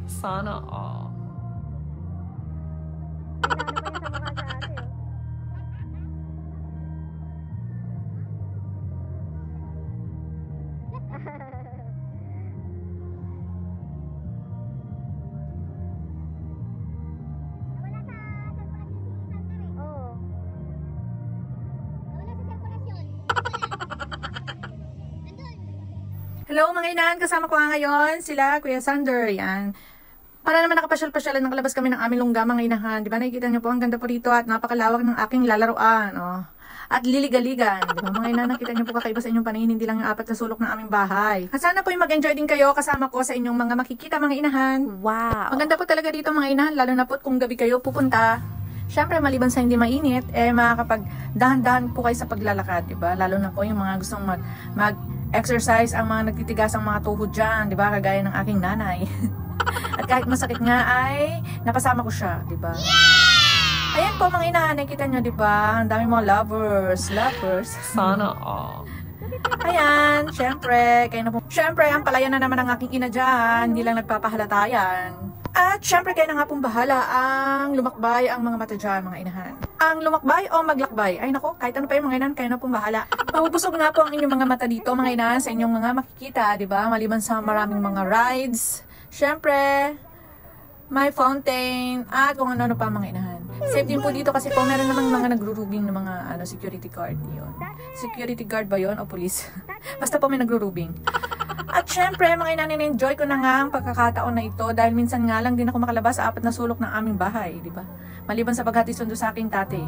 Sana all. Hello mga inahan, kasama ko nga ngayon sila Kuya Sander, yan. Para naman nakapasyal-pasyalan, nakalabas kami ng aming lungga mga inahan. Di ba nakikita niyo po, ang ganda po dito at napakalawak ng aking lalaroan. Oh. At liliga-ligan. Di ba mga inahan, nakita niyo po kakaiba sa inyong paningin, hindi lang yung apat na sulok ng aming bahay. At sana po yung mag-enjoy din kayo kasama ko sa inyong mga makikita mga inahan. Wow! Maganda po talaga dito mga inahan, lalo na po kung gabi kayo pupunta. Siyempre, maliban sa hindi mainit, makakapag-dahan-dahan po kayo sa paglalakad, di ba? Lalo na po yung mga gustong mag-exercise, ang mga nagtitigas ang mga tuhod dyan, di ba? Kagaya ng aking nanay. At kahit masakit nga ay napasama ko siya, di ba? Yeah! Ayan po mga inahan, nakita nyo, di ba? Ang dami mga lovers. Sana all. Ayan, syempre, kayo na po. Syempre, ang palayan na naman ng aking ina dyan, hindi lang nagpapahalata yan. At syempre, kayo na nga pong bahala ang lumakbay ang mga mata dyan, mga inahan. Ang lumakbay o maglakbay? Ay nako, kahit ano pa yung mga inahan, kayo na pong bahala. Mabubusog nga po ang inyong mga mata dito, mga inahan, sa inyong mga makikita, di ba? Maliban sa maraming mga rides. Syempre, may fountain, at kung ano-ano pa mga inahan. Safe din po dito kasi po meron namang mga nagro-rubing ng mga security guard yun. Security guard ba yun o police? Basta po may nagro-rubing. At syempre, mga inanin, enjoy ko na nga ang pagkakataon na ito dahil minsan nga lang din ako makalabas sa apat na sulok ng aming bahay, di ba? Maliban sa paghati sundo sa aking tate.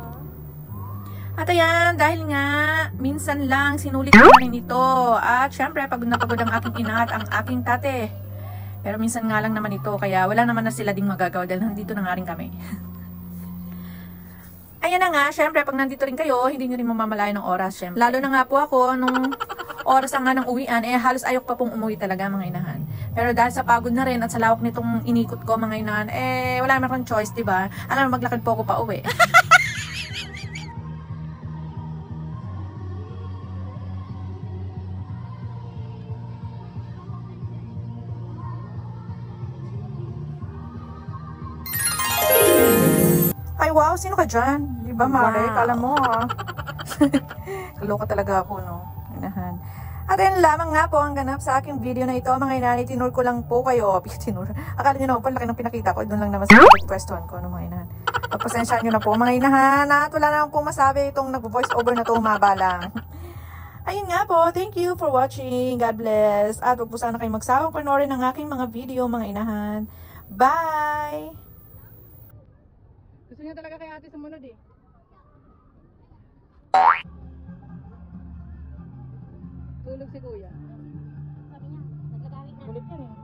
At ayan, dahil nga, minsan lang sinulit ko rin ito. At syempre, pagod na pagod ang aking ina at ang aking tate. Pero minsan nga lang naman ito, kaya wala naman na sila ding magagawa dahil nandito na nga rin kami. Ayan na nga, syempre, pag nandito rin kayo, hindi nyo rin mamamalayan ng oras, syempre. Lalo na nga po ako, nung oras na nga ng uwian, halos ayok pa pong umuwi talaga, mga inahan. Pero dahil sa pagod na rin at sa lawak nitong inikot ko, mga inahan, wala naman akong choice, diba? Alam, maglakad po ako pa uwi. Ay, wow, sino ka dyan? Di ba, Mare? Wow. Kala mo, ha? Kaloka talaga ako, no? Inahan. At ayun lamang nga po ang ganap sa aking video na ito, mga inani. Tinur ko lang po kayo. Tinur. Akala nyo naman po, laki ng pinakita ko. Doon lang naman sa pwestuhan ko, no, mga inahan. Pagpasensyaan nyo na po, mga inahan. At wala naman po masabi itong nag-voice over na to, humaba lang. Ayun nga po, thank you for watching. God bless. At huwag po sana kayo magsawang panoorin ng aking mga video, mga inahan. Bye! Gusto niya talaga kay ate sumunod eh. Tulog si kuya. Sabi niya, nagkagawit na. Kulit yan eh.